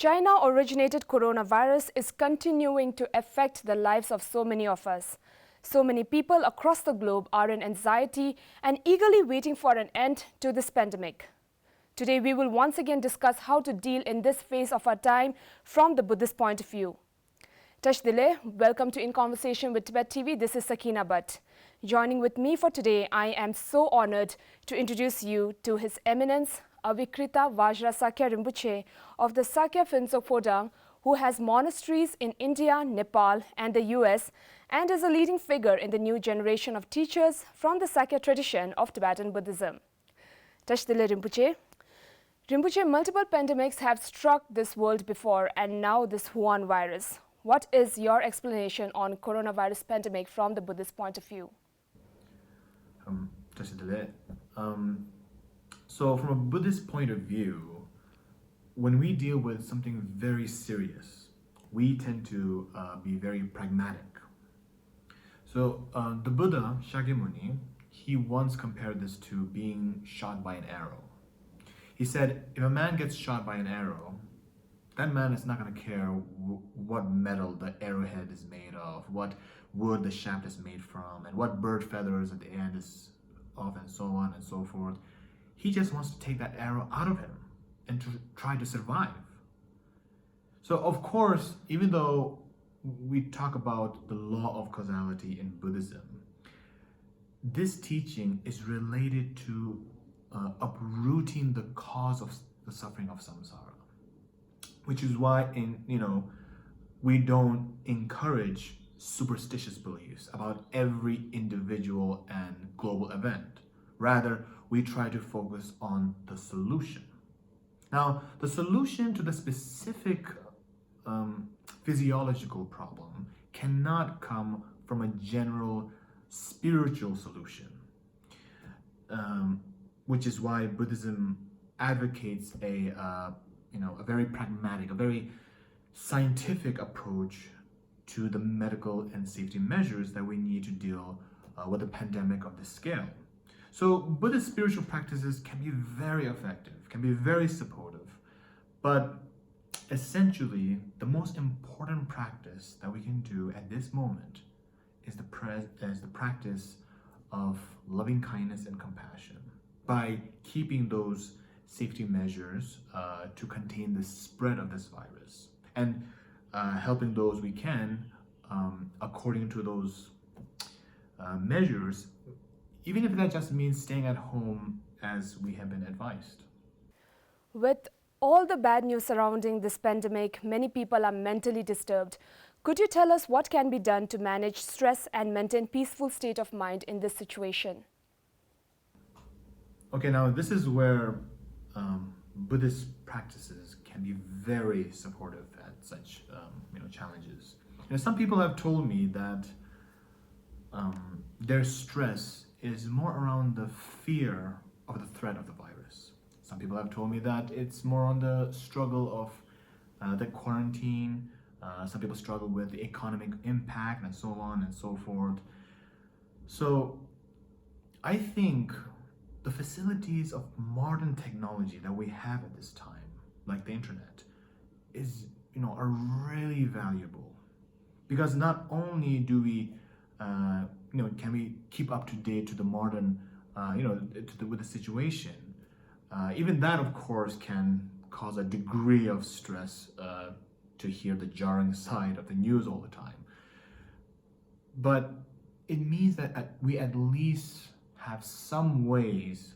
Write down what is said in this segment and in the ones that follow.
China-originated coronavirus is continuing to affect the lives of so many of us. So many people across the globe are in anxiety and eagerly waiting for an end to this pandemic. Today we will once again discuss how to deal in this phase of our time from the Buddhist point of view. Tashdile, welcome to In Conversation with Tibettv. This is Sakina Batt. Joining with me for today, I am so honored to introduce you to His Eminence, Avikrita Vajra Sakya Rinpoche of the Sakya Phuntsok Phodrang, who has monasteries in India, Nepal and the US and is a leading figure in the new generation of teachers from the Sakya tradition of Tibetan Buddhism. Tashdile Rinpoche. Rinpoche, multiple pandemics have struck this world before and now this Wuhan virus. What is your explanation on coronavirus pandemic from the Buddhist point of view? So from a Buddhist point of view, when we deal with something very serious, we tend to be very pragmatic. So the Buddha, Shakyamuni, he once compared this to being shot by an arrow. He said, if a man gets shot by an arrow, that man is not going to care what metal the arrowhead is made of, what wood the shaft is made from, and what bird feathers at the end is of, and so on and so forth. He just wants to take that arrow out of him and to try to survive. So of course, even though we talk about the law of causality in Buddhism, this teaching is related to uprooting the cause of the suffering of samsara. Which is why we don't encourage superstitious beliefs about every individual and global event. Rather, we try to focus on the solution. Now, the solution to the specific physiological problem cannot come from a general spiritual solution, which is why Buddhism advocates a very pragmatic, a very scientific approach to the medical and safety measures that we need to deal with a pandemic of this scale. So Buddhist spiritual practices can be very effective, can be very supportive, but essentially the most important practice that we can do at this moment is the practice of loving kindness and compassion by keeping those safety measures to contain the spread of this virus and helping those we can according to those measures, even if that just means staying at home as we have been advised. With all the bad news surrounding this pandemic, many people are mentally disturbed. Could you tell us what can be done to manage stress and maintain peaceful state of mind in this situation? Okay, now this is where Buddhist practices can be very supportive at such challenges. Some people have told me that their stress is more around the fear of the threat of the virus. Some people have told me that it's more on the struggle of the quarantine. Some people struggle with the economic impact and so on and so forth. So I think the facilities of modern technology that we have at this time, like the internet, are really valuable, because not only do we can we keep up to date to the modern with the situation, even that of course can cause a degree of stress to hear the jarring side of the news all the time, but it means that we at least have some ways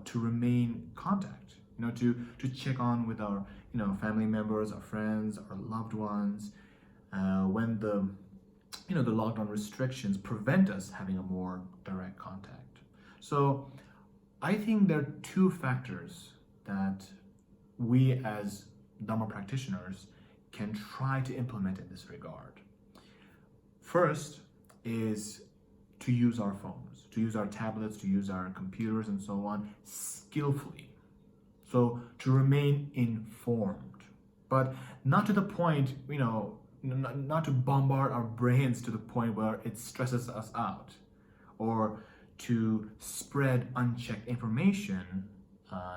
to remain in contact, to check on with our family members, our friends, our loved ones, when the lockdown restrictions prevent us having a more direct contact. So I think there are two factors that we as Dhamma practitioners can try to implement in this regard. First is to use our phones, to use our tablets, to use our computers and so on skillfully. So to remain informed, but not to the point, not to bombard our brains to the point where it stresses us out, or to spread unchecked information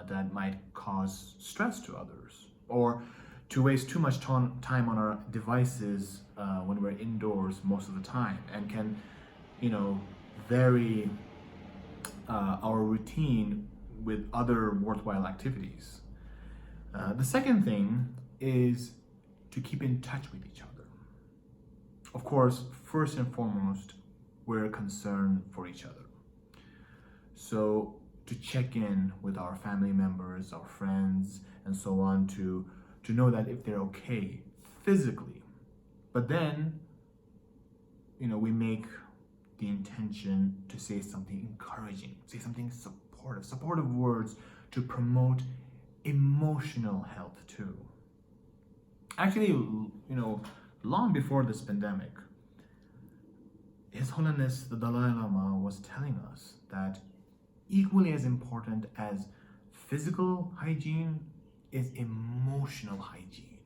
that might cause stress to others, or to waste too much time on our devices when we're indoors most of the time, and can, vary our routine with other worthwhile activities. The second thing is to keep in touch with each other. Of course, first and foremost, we're concerned for each other. So to check in with our family members, our friends, and so on, to know that if they're okay physically. But then, we make the intention to say something encouraging, say something supportive words to promote emotional health too. Actually, long before this pandemic, His Holiness the Dalai Lama was telling us that equally as important as physical hygiene is emotional hygiene,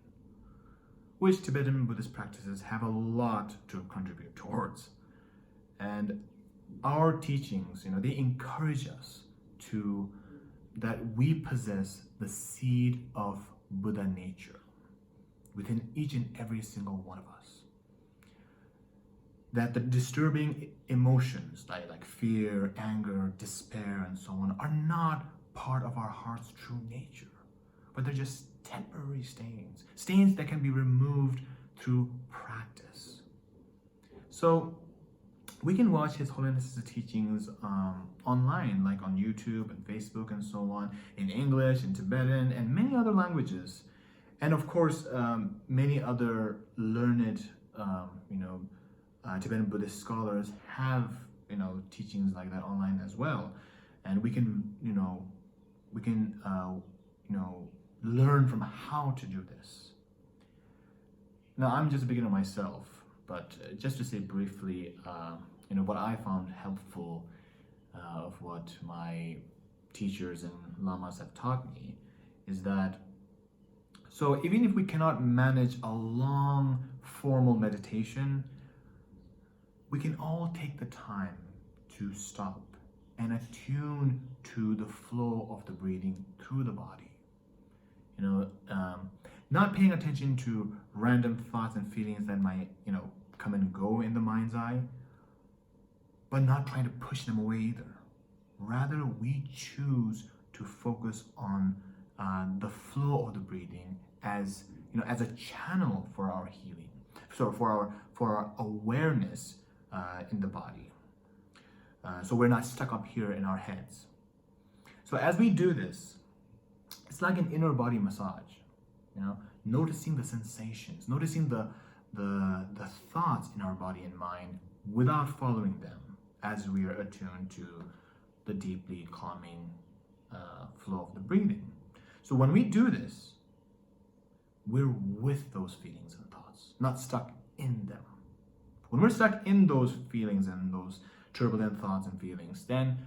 which Tibetan Buddhist practices have a lot to contribute towards. And our teachings, they encourage us that we possess the seed of Buddha nature within each and every single one of us. That the disturbing emotions like fear, anger, despair, and so on are not part of our heart's true nature, but they're just temporary stains that can be removed through practice. So we can watch His Holiness's teachings online, like on YouTube and Facebook and so on, in English, in Tibetan, and many other languages. And of course, many other learned, Tibetan Buddhist scholars have, teachings like that online as well. And we can, learn from how to do this. Now, I'm just a beginner myself, but just to say briefly, what I found helpful of what my teachers and lamas have taught me is that, so even if we cannot manage a long formal meditation, we can all take the time to stop and attune to the flow of the breathing through the body. Not paying attention to random thoughts and feelings that might, come and go in the mind's eye, but not trying to push them away either. Rather, we choose to focus on the flow of the breathing as a channel for our healing, so for our awareness in the body. So we're not stuck up here in our heads. So as we do this, it's like an inner body massage, noticing the sensations, noticing the thoughts in our body and mind without following them, as we are attuned to the deeply calming flow of the breathing. So when we do this, we're with those feelings and thoughts, not stuck in them. When we're stuck in those feelings and those turbulent thoughts and feelings, then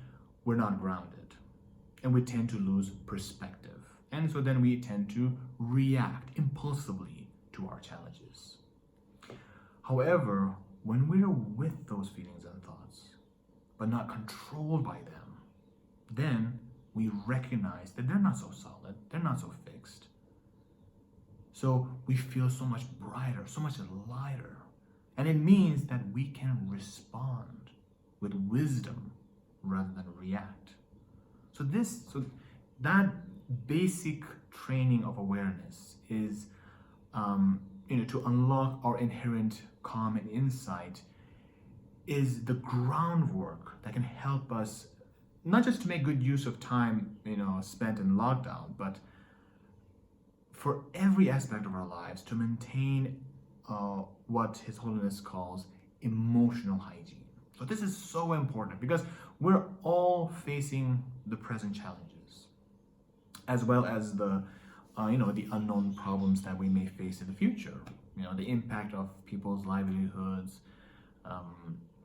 we're not grounded, and we tend to lose perspective. And so then we tend to react impulsively to our challenges. However, when we're with those feelings and thoughts, but not controlled by them, then we recognize that they're not so solid, they're not so fixed. So we feel so much brighter, so much lighter. And it means that we can respond with wisdom rather than react. So that basic training of awareness is, to unlock our inherent calm and insight, is the groundwork that can help us not just to make good use of time, spent in lockdown, but for every aspect of our lives to maintain what His Holiness calls emotional hygiene. So this is so important because we're all facing the present challenges, as well as the unknown problems that we may face in the future. The impact of people's livelihoods,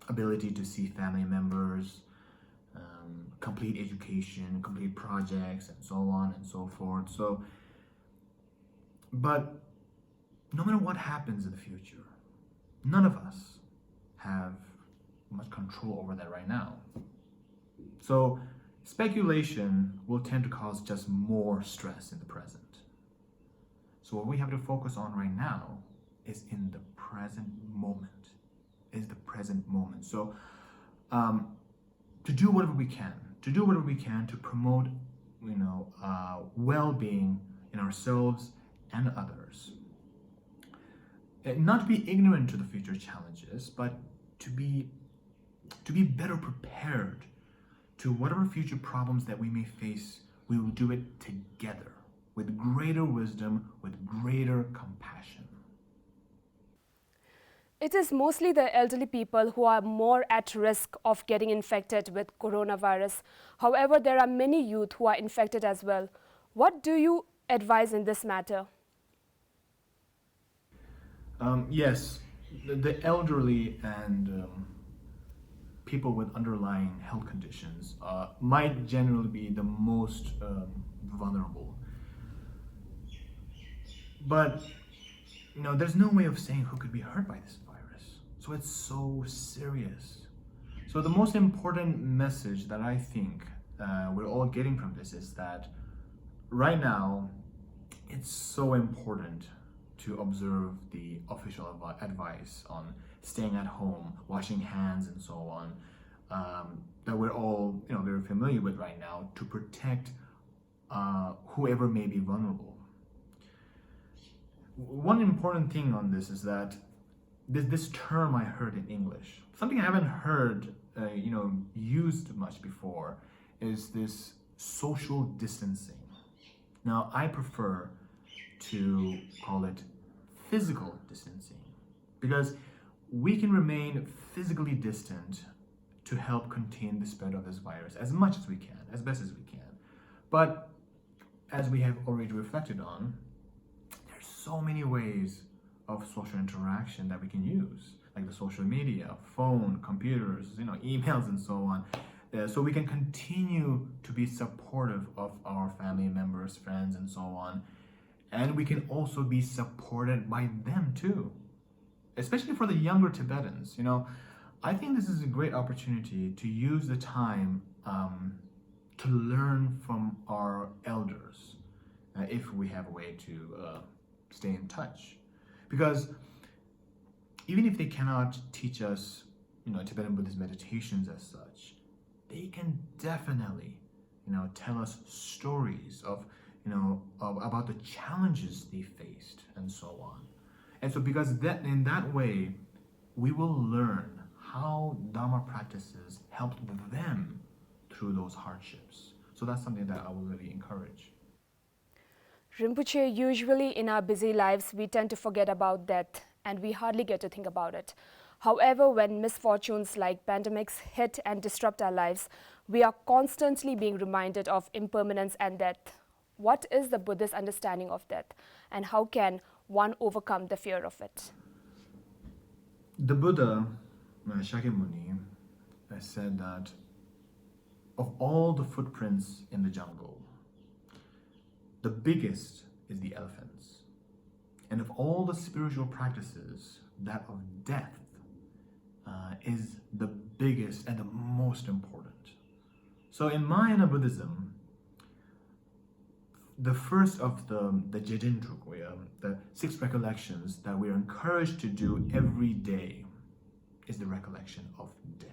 ability to see family members, complete education, complete projects, and so on and so forth. But no matter what happens in the future, none of us have much control over that right now. So speculation will tend to cause just more stress in the present. So what we have to focus on right now is in the present moment. So to do whatever we can, to promote, well-being in ourselves and others. Not to be ignorant to the future challenges, but to be better prepared to whatever future problems that we may face. We will do it together with greater wisdom, with greater compassion. It is mostly the elderly people who are more at risk of getting infected with coronavirus. However, there are many youth who are infected as well. What do you advise in this matter? Yes, the elderly and people with underlying health conditions might generally be the most vulnerable. But there's no way of saying who could be hurt by this virus. So it's so serious. So the most important message that I think we're all getting from this is that right now it's so important to observe the official advice on staying at home, washing hands, and so on, that we're all very familiar with right now, to protect whoever may be vulnerable. One important thing on this is that this term I heard in English, something I haven't heard used much before, is this social distancing. Now I prefer to call it physical distancing, because we can remain physically distant to help contain the spread of this virus as much as we can, as best as we can. But as we have already reflected on, there's so many ways of social interaction that we can use, like the social media, phone, computers, emails, and so on. So we can continue to be supportive of our family members, friends, and so on. And we can also be supported by them too, especially for the younger Tibetans. I think this is a great opportunity to use the time to learn from our elders, if we have a way to stay in touch. Because even if they cannot teach us, Tibetan Buddhist meditations as such, they can definitely, tell us stories of about the challenges they faced and so on. And so because in that way, we will learn how Dharma practices helped them through those hardships. So that's something that I will really encourage. Rinpoche, usually in our busy lives, we tend to forget about death and we hardly get to think about it. However, when misfortunes like pandemics hit and disrupt our lives, we are constantly being reminded of impermanence and death. What is the Buddhist understanding of death, and how can one overcome the fear of it? The Buddha, Shakyamuni, said that of all the footprints in the jungle, the biggest is the elephant's. And of all the spiritual practices, that of death is the biggest and the most important. So in Mahayana Buddhism, the first of the Jedintruk, the 6 recollections that we are encouraged to do every day, is the recollection of death.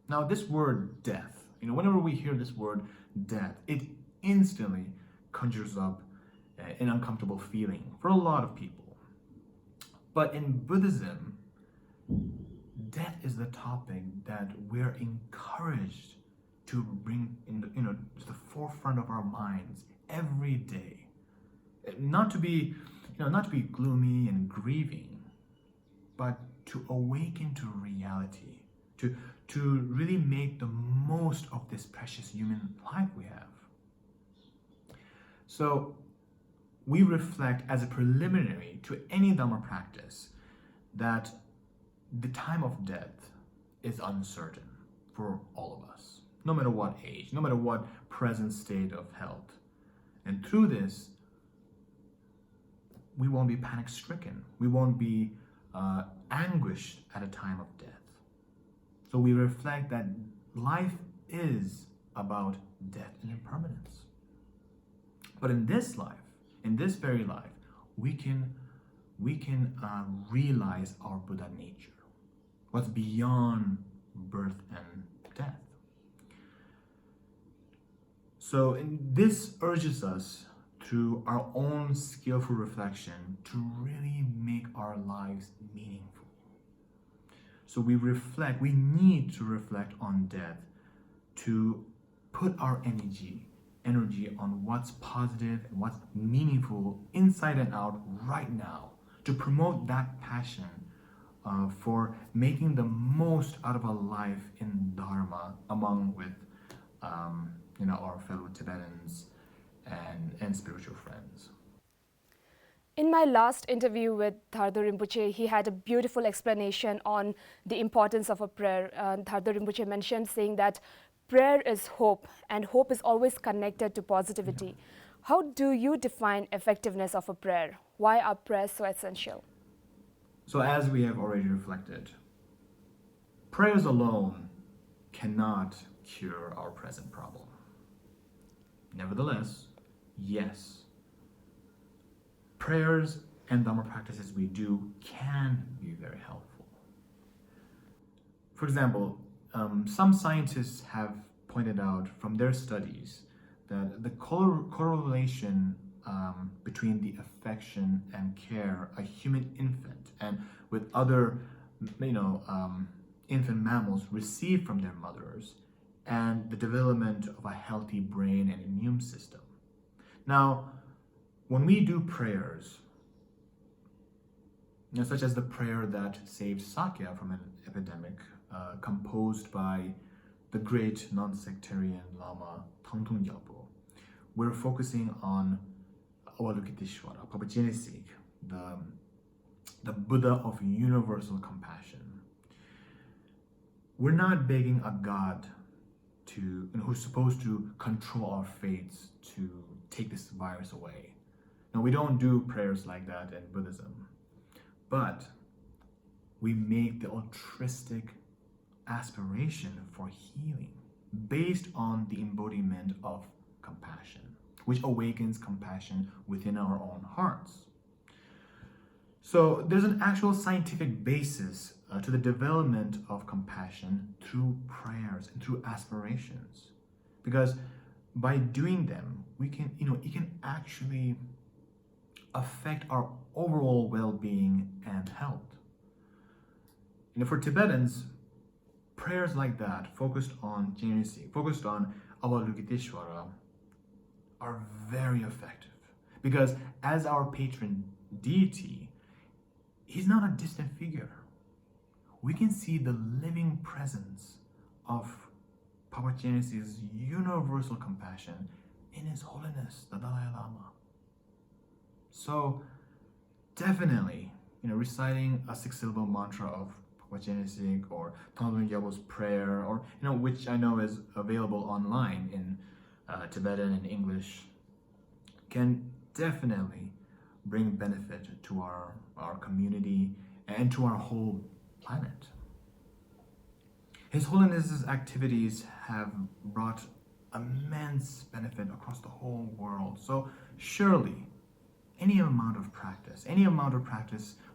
Now this word death, whenever we hear this word death, it instantly conjures up an uncomfortable feeling for a lot of people. But in Buddhism, death is the topic that we're encouraged to bring to the forefront of our minds every day. Not to be gloomy and grieving, but to awaken to reality, to really make the most of this precious human life we have. So we reflect as a preliminary to any Dhamma practice that the time of death is uncertain for all of us, no matter what age, no matter what present state of health. And through this, we won't be panic-stricken. We won't be anguished at a time of death. So we reflect that life is about death and impermanence. But in this life, in this very life, we can realize our Buddha nature, what's beyond birth and death. So this urges us through our own skillful reflection to really make our lives meaningful. So we need to reflect on death to put our energy on what's positive and what's meaningful inside and out right now, to promote that passion for making the most out of a life in Dharma among with our fellow Tibetans and spiritual friends. In my last interview with Thardo Rinpoche, he had a beautiful explanation on the importance of a prayer. Thardo Rinpoche mentioned saying that prayer is hope, and hope is always connected to positivity. Yeah. How do you define effectiveness of a prayer? Why are prayers so essential? So as we have already reflected, prayers alone cannot cure our present problem. Nevertheless, yes, prayers and Dharma practices we do can be very helpful. For example, some scientists have pointed out from their studies that the correlation between the affection and care a human infant and with other infant mammals receive from their mothers and the development of a healthy brain and immune system. Now, when we do prayers, such as the prayer that saved Sakya from an epidemic, composed by the great non-sectarian Lama Tangtung Gyalpo, we're focusing on Avalokiteshvara, Papachenesig, the Buddha of universal compassion. We're not begging a God who's supposed to control our fates to take this virus away. No, we don't do prayers like that in Buddhism. But we make the altruistic aspiration for healing based on the embodiment of compassion, which awakens compassion within our own hearts. So there's an actual scientific basis to the development of compassion through prayers and through aspirations, because by doing them, it can actually affect our overall well-being and health. For Tibetans, prayers like that, focused on Jenisi, focused on Avalokiteshvara, are very effective, because as our patron deity, he's not a distant figure. We can see the living presence of Papa Jenisi's universal compassion in His Holiness, the Dalai Lama. So definitely, reciting a 6-syllable mantra of Papa Jenisi or Tangtung Gyalpo's prayer, or which I know is available online in Tibetan and English, can definitely bring benefit to our community and to our whole planet. His Holiness's activities have brought immense benefit across the whole world. So surely, any amount of practice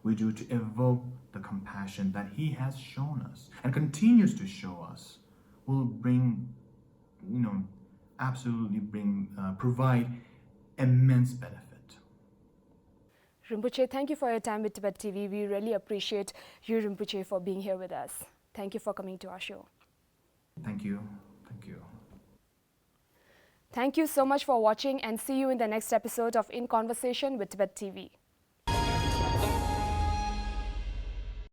we do to evoke the compassion that he has shown us and continues to show us will provide immense benefit. Rinpoche, thank you for your time with Tibettv. We really appreciate you, Rinpoche, for being here with us. Thank you for coming to our show. Thank you. Thank you. Thank you so much for watching, and see you in the next episode of In Conversation with Tibettv.